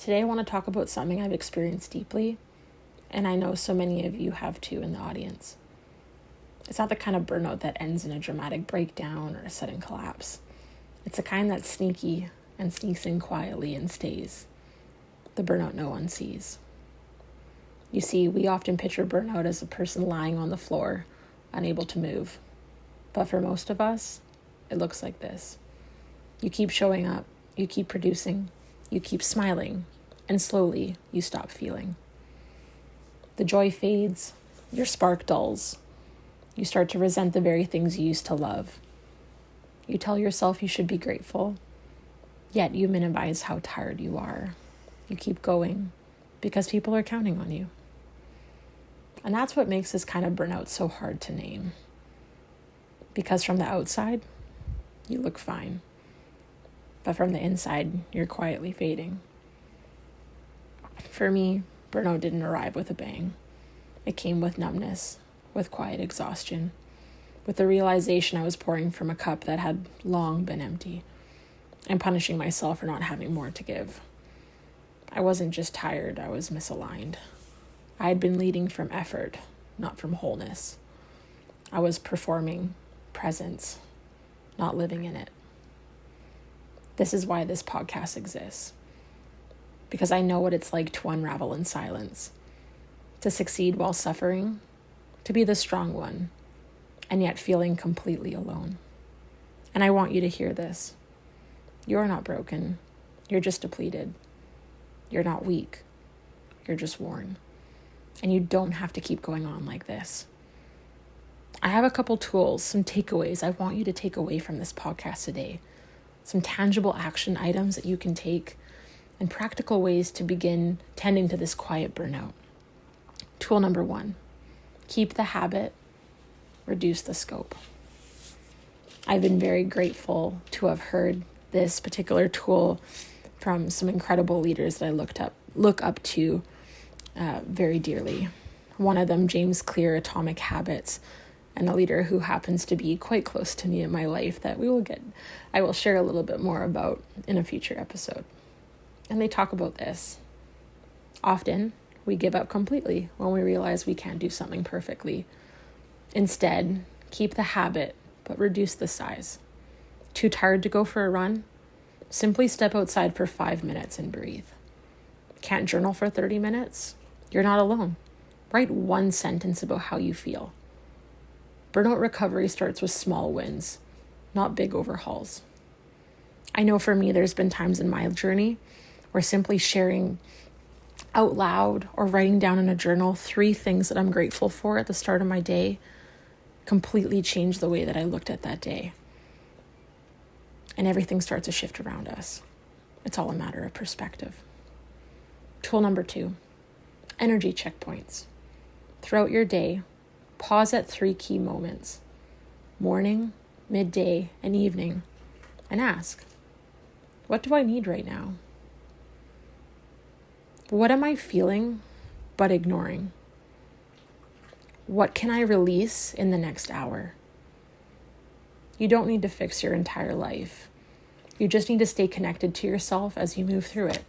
Today I want to talk about something I've experienced deeply, and I know so many of you have too in the audience. It's not the kind of burnout that ends in a dramatic breakdown or a sudden collapse. It's the kind that's sneaky and sneaks in quietly and stays. The burnout no one sees. You see, we often picture burnout as a person lying on the floor, unable to move. But for most of us, it looks like this. You keep showing up, you keep producing, you keep smiling, and slowly you stop feeling. The joy fades, your spark dulls. You start to resent the very things you used to love. You tell yourself you should be grateful, yet you minimize how tired you are. You keep going because people are counting on you. And that's what makes this kind of burnout so hard to name. Because from the outside, you look fine. But from the inside, you're quietly fading. For me, burnout didn't arrive with a bang. It came with numbness, with quiet exhaustion, with the realization I was pouring from a cup that had long been empty, and punishing myself for not having more to give. I wasn't just tired, I was misaligned. I had been leading from effort, not from wholeness. I was performing presence, not living in it. This is why this podcast exists. Because I know what it's like to unravel in silence, to succeed while suffering, to be the strong one, and yet feeling completely alone. And I want you to hear this. You're not broken. You're just depleted. You're not weak. You're just worn. And you don't have to keep going on like this. I have a couple tools, some takeaways I want you to take away from this podcast today. Some tangible action items that you can take and practical ways to begin tending to this quiet burnout. Tool number 1, keep the habit, reduce the scope. I've been very grateful to have heard this particular tool from some incredible leaders that I look up to very dearly. One of them, James Clear, Atomic Habits, and a leader who happens to be quite close to me in my life that I will share a little bit more about in a future episode. And they talk about this. Often, we give up completely when we realize we can't do something perfectly. Instead, keep the habit, but reduce the size. Too tired to go for a run? Simply step outside for 5 minutes and breathe. Can't journal for 30 minutes? You're not alone. Write one sentence about how you feel. Burnout recovery starts with small wins, not big overhauls. I know for me, there's been times in my journey where simply sharing out loud or writing down in a journal 3 things that I'm grateful for at the start of my day completely changed the way that I looked at that day. And everything starts to shift around us. It's all a matter of perspective. Tool number 2, energy checkpoints. Throughout your day, pause at 3 key moments, morning, midday, and evening, and ask, what do I need right now? What am I feeling but ignoring? What can I release in the next hour? You don't need to fix your entire life. You just need to stay connected to yourself as you move through it.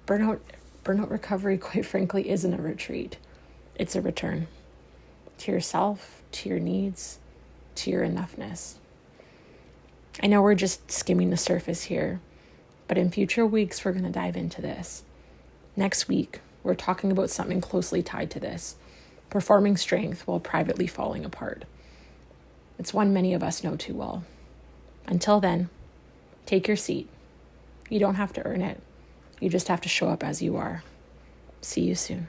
Burnout recovery, quite frankly, isn't a retreat. It's a return to yourself, to your needs, to your enoughness. I know we're just skimming the surface here, but in future weeks, we're going to dive into this. Next week, we're talking about something closely tied to this, performing strength while privately falling apart. It's one many of us know too well. Until then, take your seat. You don't have to earn it. You just have to show up as you are. See you soon.